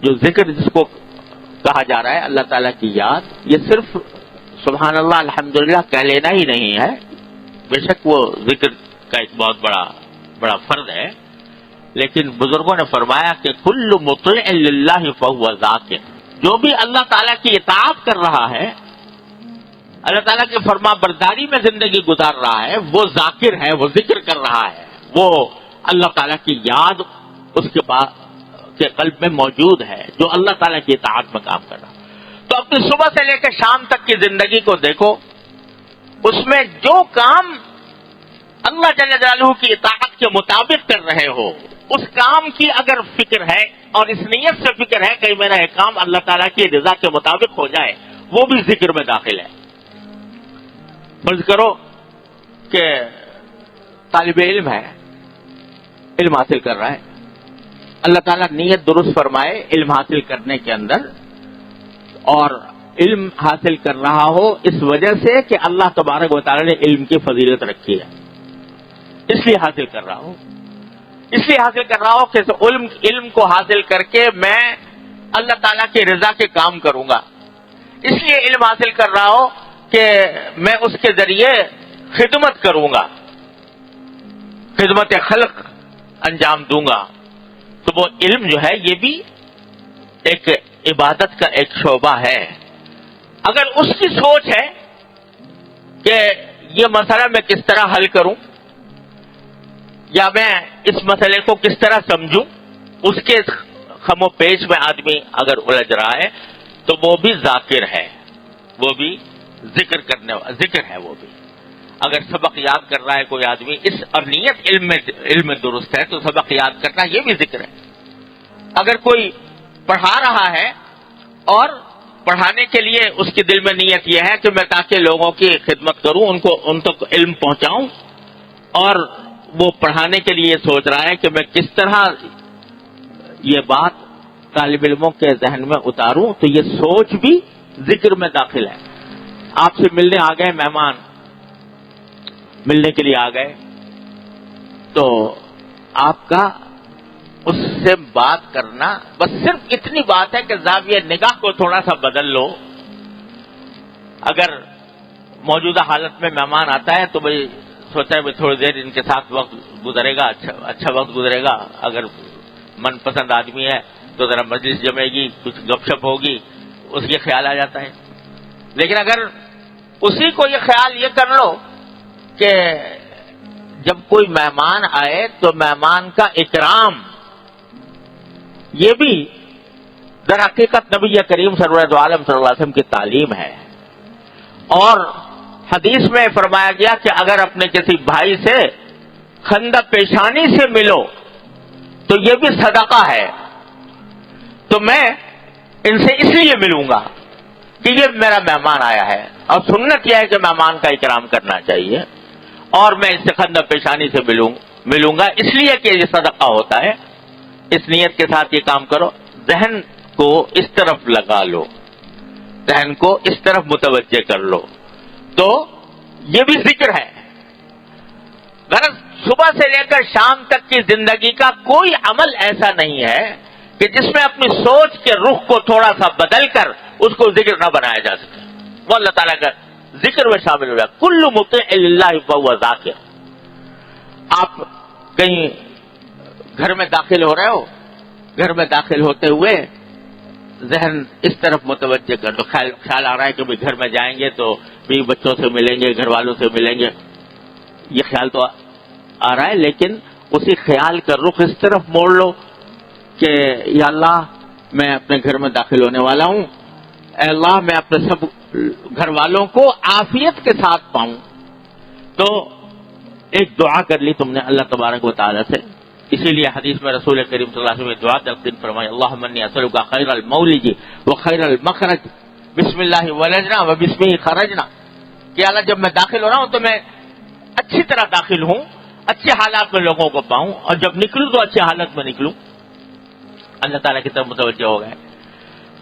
جو ذکر جس کو کہا جا رہا ہے اللہ تعالیٰ کی یاد، یہ صرف سبحان اللہ الحمدللہ کہہ لینا ہی نہیں ہے، بے شک وہ ذکر کا ایک بہت بڑا فرض ہے، لیکن بزرگوں نے فرمایا کہ کل مطیع للہ فہو ذاکر، جو بھی اللہ تعالیٰ کی اطاعت کر رہا ہے، اللہ تعالیٰ کے فرما برداری میں زندگی گزار رہا ہے، وہ ذاکر ہے، وہ ذکر کر رہا ہے، وہ اللہ تعالیٰ کی یاد اس کے قلب میں موجود ہے، جو اللہ تعالیٰ کی اطاعت میں کام کر رہا ہے۔ تو اپنی صبح سے لے کے شام تک کی زندگی کو دیکھو، اس میں جو کام اللہ جل جلالہ کی اطاعت کے مطابق کر رہے ہو، اس کام کی اگر فکر ہے اور اس نیت سے فکر ہے کہ میرا یہ کام اللہ تعالیٰ کی رضا کے مطابق ہو جائے، وہ بھی ذکر میں داخل ہے۔ فرض کرو کہ طالب علم ہے، علم حاصل کر رہا ہے، اللہ تعالیٰ نیت درست فرمائے علم حاصل کرنے کے اندر، اور علم حاصل کر رہا ہو اس وجہ سے کہ اللہ تبارک و تعالیٰ نے علم کی فضیلت رکھی ہے، اس لیے حاصل کر رہا ہو، اس لیے حاصل کر رہا ہو کہ علم کو حاصل کر کے میں اللہ تعالیٰ کی رضا کے کام کروں گا، اس لیے علم حاصل کر رہا ہو کہ میں اس کے ذریعے خدمت کروں گا، خدمت خلق انجام دوں گا، تو وہ علم جو ہے یہ بھی ایک عبادت کا ایک شعبہ ہے۔ اگر اس کی سوچ ہے کہ یہ مسئلہ میں کس طرح حل کروں یا میں اس مسئلے کو کس طرح سمجھوں، اس کے خم و پیش میں آدمی اگر الجھ رہا ہے تو وہ بھی ذاکر ہے، وہ بھی ذکر ہے۔ وہ بھی اگر سبق یاد کر رہا ہے کوئی آدمی اس اور نیت علم میں درست ہے تو سبق یاد کرنا یہ بھی ذکر ہے۔ اگر کوئی پڑھا رہا ہے اور پڑھانے کے لیے اس کے دل میں نیت یہ ہے کہ میں تاکہ لوگوں کی خدمت کروں، ان تک علم پہنچاؤں، اور وہ پڑھانے کے لیے سوچ رہا ہے کہ میں کس طرح یہ بات طالب علموں کے ذہن میں اتاروں، تو یہ سوچ بھی ذکر میں داخل ہے۔ آپ سے ملنے آ گئے مہمان، ملنے کے لیے آ گئے، تو آپ کا اس سے بات کرنا بس صرف اتنی بات ہے کہ زاویہ نگاہ کو تھوڑا سا بدل لو۔ اگر موجودہ حالت میں مہمان آتا ہے تو بھائی سوچا ہے تھوڑی دیر ان کے ساتھ وقت گزرے گا، اچھا وقت گزرے گا، اگر من پسند آدمی ہے تو ذرا مجلس جمے گی، کچھ گپ شپ ہوگی، اس یہ خیال آ جاتا ہے۔ لیکن اگر اسی کو یہ خیال یہ کر لو کہ جب کوئی مہمان آئے تو مہمان کا اکرام، یہ بھی در حقیقت نبی کریم سرور عالم صلی اللہ علیہ وسلم کی تعلیم ہے، اور حدیث میں فرمایا گیا کہ اگر اپنے کسی بھائی سے خندہ پیشانی سے ملو تو یہ بھی صدقہ ہے، تو میں ان سے اس لیے ملوں گا کہ یہ میرا مہمان آیا ہے، اور سنت یہ ہے کہ مہمان کا اکرام کرنا چاہیے، اور میں اس سے خندہ پیشانی سے ملوں گا اس لیے کہ یہ صدقہ ہوتا ہے۔ اس نیت کے ساتھ یہ کام کرو، ذہن کو اس طرف لگا لو، ذہن کو اس طرف متوجہ کر لو، تو یہ بھی ذکر ہے۔ غرض صبح سے لے کر شام تک کی زندگی کا کوئی عمل ایسا نہیں ہے کہ جس میں اپنی سوچ کے رخ کو تھوڑا سا بدل کر اس کو ذکر نہ بنایا جا سکے، وہ اللہ تعالیٰ کا ذکر میں شامل ہو جائے۔ کل مطیع للہ فہو ذاکر۔ آپ کہیں گھر میں داخل ہو رہے ہو، گھر میں داخل ہوتے ہوئے ذہن اس طرف متوجہ کر دو، خیال آ رہا ہے کہ گھر میں جائیں گے تو بھی بچوں سے ملیں گے، گھر والوں سے ملیں گے، یہ خیال تو آ رہا ہے، لیکن اسی خیال کا رخ اس طرف موڑ لو کہ یا اللہ میں اپنے گھر میں داخل ہونے والا ہوں، اے اللہ میں اپنے سب گھر والوں کو عافیت کے ساتھ پاؤں۔ تو ایک دعا کر لی تم نے اللہ تبارک و تعالی سے، اسی لیے حدیث میں رسول کریم صلی اللہ علیہ وسلم نے دعا تلقین فرمائی، اللہم انی اسألک خیر المولج وخیر المخرج، بسم اللہ ولجنا وبسمہ خرجنا، کہ اللہ جب میں داخل ہو رہا ہوں تو میں اچھی طرح داخل ہوں، اچھے حالات میں لوگوں کو پاؤں، اور جب نکلوں تو اچھے حالت میں نکلوں۔ اللہ تعالیٰ کی طرف متوجہ ہو گئے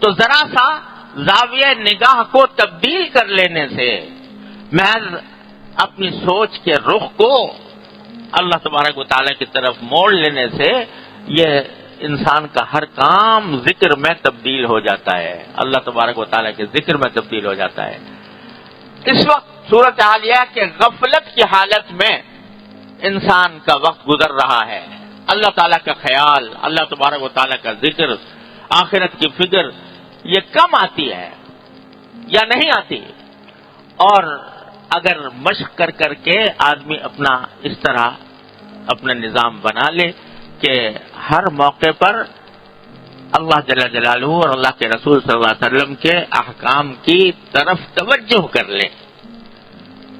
تو ذرا سا زاویہ نگاہ کو تبدیل کر لینے سے، محض اپنی سوچ کے رخ کو اللہ تبارک و تعالیٰ کی طرف موڑ لینے سے، یہ انسان کا ہر کام ذکر میں تبدیل ہو جاتا ہے، اللہ تبارک و تعالیٰ کے ذکر میں تبدیل ہو جاتا ہے۔ اس وقت صورتحال یہ ہے کہ غفلت کی حالت میں انسان کا وقت گزر رہا ہے، اللہ تعالیٰ کا خیال، اللہ تبارک و تعالیٰ کا ذکر، آخرت کی فکر یہ کم آتی ہے یا نہیں آتی۔ اور اگر مشق کر کر کے آدمی اپنا اس طرح اپنا نظام بنا لے کہ ہر موقع پر اللہ جل جلالہ اور اللہ کے رسول صلی اللہ علیہ وسلم کے احکام کی طرف توجہ کر لے،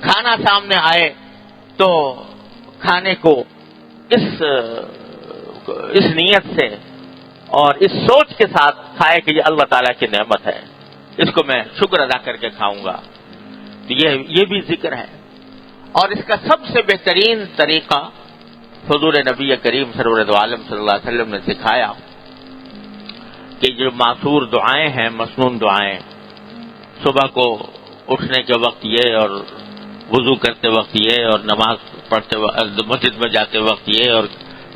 کھانا سامنے آئے تو کھانے کو اس نیت سے اور اس سوچ کے ساتھ کھائے کہ یہ اللہ تعالیٰ کی نعمت ہے، اس کو میں شکر ادا کر کے کھاؤں گا، تو یہ بھی ذکر ہے۔ اور اس کا سب سے بہترین طریقہ حضور نبی کریم سرور دو عالم صلی اللہ علیہ وسلم نے سکھایا کہ جو معصور دعائیں ہیں، مسنون دعائیں، صبح کو اٹھنے کے وقت یہ، اور وضو کرتے وقت یہ، اور نماز پڑھتے وقت مسجد میں جاتے وقت یہ، اور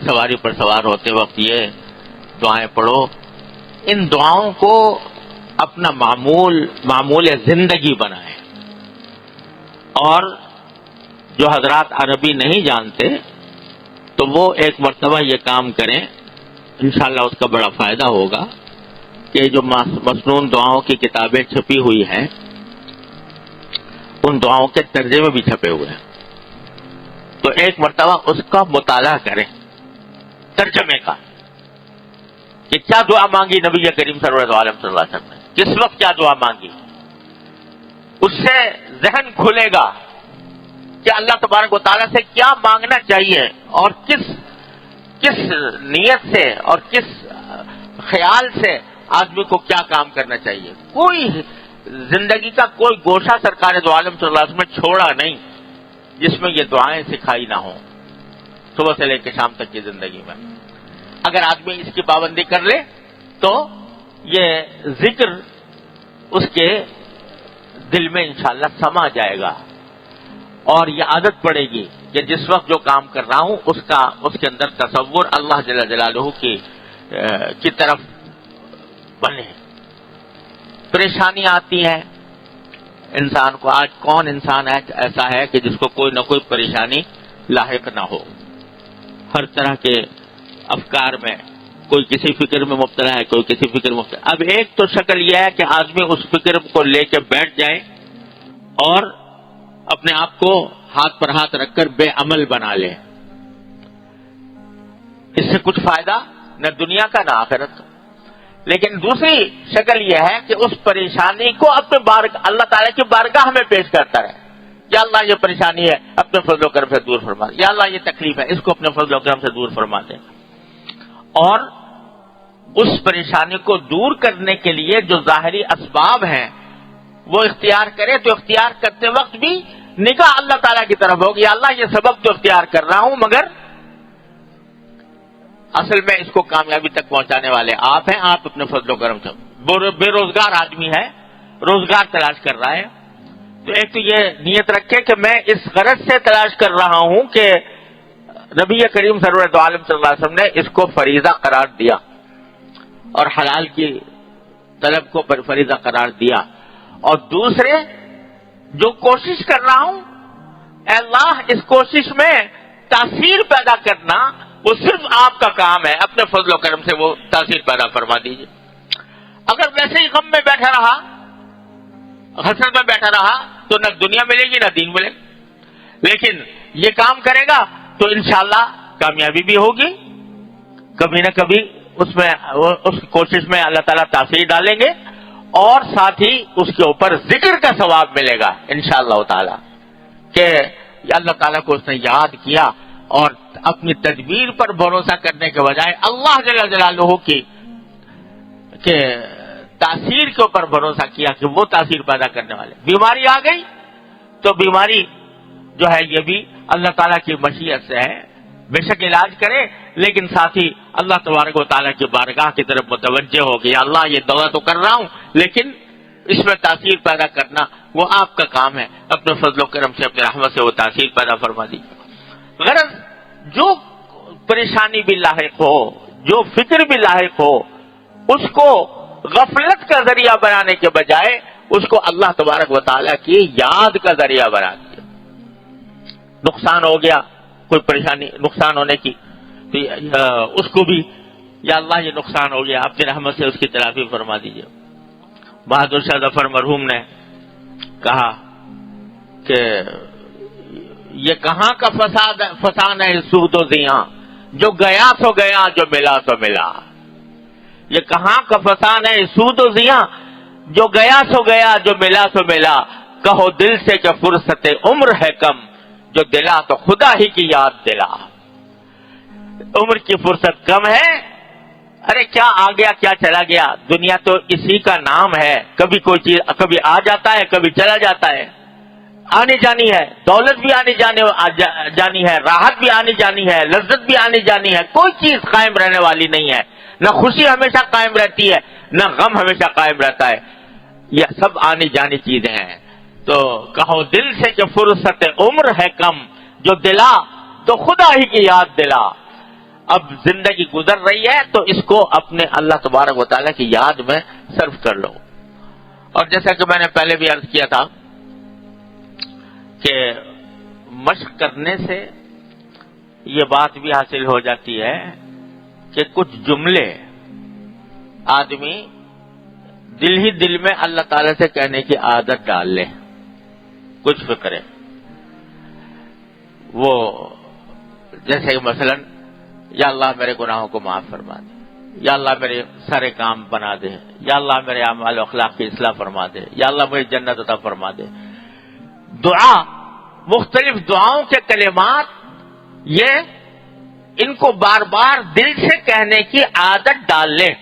سواری پر سوار ہوتے وقت یہ دعائیں پڑھو، ان دعاؤں کو اپنا معمول زندگی بنائیں۔ اور جو حضرات عربی نہیں جانتے تو وہ ایک مرتبہ یہ کام کریں، انشاءاللہ اس کا بڑا فائدہ ہوگا، کہ جو مسنون دعاؤں کی کتابیں چھپی ہوئی ہیں ان دعاؤں کے ترجمے بھی چھپے ہوئے ہیں، تو ایک مرتبہ اس کا مطالعہ کریں، ترجمے کا، کہ کیا دعا مانگی نبی کریم صلی اللہ علیہ وسلم نے، کس وقت کیا دعا مانگی، اس سے ذہن کھلے گا کہ اللہ تبارک و تعالیٰ سے کیا مانگنا چاہیے، اور کس نیت سے اور کس خیال سے آدمی کو کیا کام کرنا چاہیے۔ کوئی زندگی کا کوئی گوشہ سرکار دو عالم صلی اللہ علیہ وسلم نے چھوڑا نہیں جس میں یہ دعائیں سکھائی نہ ہوں، صبح سے لے کے شام تک کی زندگی میں۔ اگر آدمی اس کی پابندی کر لے تو یہ ذکر اس کے دل میں انشاءاللہ سما جائے گا، اور یہ عادت پڑے گی کہ جس وقت جو کام کر رہا ہوں اس کے اندر تصور اللہ جل جلالہ کی طرف بنے۔ پریشانیاں آتی ہیں انسان کو، آج کون انسان ایسا ہے کہ جس کو کوئی نہ کوئی پریشانی لاحق نہ ہو، ہر طرح کے افکار میں، کوئی کسی فکر میں مبتلا ہے، کوئی کسی فکر میں مبتلا۔ اب ایک تو شکل یہ ہے کہ آدمی اس فکر کو لے کے بیٹھ جائے اور اپنے آپ کو ہاتھ پر ہاتھ رکھ کر بے عمل بنا لے، اس سے کچھ فائدہ نہ دنیا کا نہ آخرت کا۔ لیکن دوسری شکل یہ ہے کہ اس پریشانی کو اپنے اللہ تعالیٰ کی بارگاہ میں پیش کرتا رہے، یا اللہ یہ پریشانی ہے اپنے فضل و کرم سے دور فرما دے، یا اللہ یہ تکلیف ہے اس کو اپنے فضل و کرم سے دور فرما دے، اور اس پریشانی کو دور کرنے کے لیے جو ظاہری اسباب ہیں وہ اختیار کرے، تو اختیار کرتے وقت بھی نگاہ اللہ تعالیٰ کی طرف ہوگی، یا اللہ یہ سبب تو اختیار کر رہا ہوں، مگر اصل میں اس کو کامیابی تک پہنچانے والے آپ ہیں، آپ اپنے فضل و کرم سے۔ بے روزگار آدمی ہے، روزگار تلاش کر رہا ہے، تو ایک تو یہ نیت رکھے کہ میں اس غرض سے تلاش کر رہا ہوں کہ نبی کریم صلی اللہ علیہ وسلم نے اس کو فریضہ قرار دیا اور حلال کی طلب کو فریضہ قرار دیا، اور دوسرے جو کوشش کر رہا ہوں اے اللہ اس کوشش میں تاثیر پیدا کرنا وہ صرف آپ کا کام ہے، اپنے فضل و کرم سے وہ تاثیر پیدا فرما دیجیے۔ اگر ویسے ہی غم میں بیٹھا رہا، حسرت میں بیٹھا رہا تو نہ دنیا ملے گی نہ دین ملے گا، لیکن یہ کام کرے گا تو انشاءاللہ کامیابی بھی ہوگی، کبھی نہ کبھی اس کوشش میں اللہ تعالیٰ تاثیر ڈالیں گے، اور ساتھ ہی اس کے اوپر ذکر کا ثواب ملے گا انشاءاللہ تعالیٰ، کہ اللہ تعالیٰ کو اس نے یاد کیا اور اپنی تدبیر پر بھروسہ کرنے کے بجائے اللہ جل جلالہ کی کہ تاثیر کے اوپر بھروسہ کیا کہ وہ تاثیر پیدا کرنے والے۔ بیماری آ گئی تو بیماری جو ہے یہ بھی اللہ تعالیٰ کی مشیت سے ہے، بے شک علاج کرے، لیکن ساتھ ہی اللہ تبارک و تعالیٰ کی بارگاہ کی طرف متوجہ ہو کہ اللہ یہ دوا تو کر رہا ہوں لیکن اس میں تاثیر پیدا کرنا وہ آپ کا کام ہے، اپنے فضل و کرم سے اپنے رحمت سے وہ تاثیر پیدا فرما دیجیے۔ غرض جو پریشانی بھی لاحق ہو، جو فکر بھی لاحق ہو اس کو غفلت کا ذریعہ بنانے کے بجائے اس کو اللہ تبارک و تعالیٰ کی یاد کا ذریعہ بنا دیا. نقصان ہو گیا، کوئی پریشانی نقصان ہونے کی، تو اس کو بھی یا اللہ یہ نقصان ہو گیا، اپنی رحمت سے اس کی تلافی فرما دیجیے. بہادر شاہ ظفر مرحوم نے کہا کہ یہ کہاں کا فسان ہے سود و زیاں، جو گیا سو گیا، جو ملا سو ملا. یہ کہاں کا فسان ہے سود و زیاں، جو گیا سو گیا، جو ملا سو ملا. کہو دل سے کہ فرصت عمر ہے کم، جو دلا تو خدا ہی کی یاد دلا. عمر کی فرصت کم ہے، ارے کیا آ گیا کیا چلا گیا، دنیا تو اسی کا نام ہے. کبھی کوئی چیز کبھی آ جاتا ہے، کبھی چلا جاتا ہے. آنی جانی ہے، دولت بھی آنی جانی ہے، راحت بھی آنی جانی ہے، لذت بھی آنی جانی ہے. کوئی چیز قائم رہنے والی نہیں ہے. نہ خوشی ہمیشہ قائم رہتی ہے، نہ غم ہمیشہ قائم رہتا ہے. یہ سب آنی جانی چیزیں ہیں. تو کہو دل سے کہ فرصت عمر ہے کم، جو دلا تو خدا ہی کی یاد دلا. اب زندگی گزر رہی ہے تو اس کو اپنے اللہ تبارک و تعالیٰ کی یاد میں صرف کر لو. اور جیسا کہ میں نے پہلے بھی عرض کیا تھا کہ مشق کرنے سے یہ بات بھی حاصل ہو جاتی ہے کہ کچھ جملے آدمی دل ہی دل میں اللہ تعالیٰ سے کہنے کی عادت ڈال لے. کچھ فکرے وہ جیسے کہ مثلا یا اللہ میرے گناہوں کو معاف فرما دے، یا اللہ میرے سارے کام بنا دے، یا اللہ میرے اعمال و اخلاق کی اصلاح فرما دے، یا اللہ مجھے جنت عطا فرما دے. دعا، مختلف دعاؤں کے کلمات، یہ ان کو بار بار دل سے کہنے کی عادت ڈال لیں.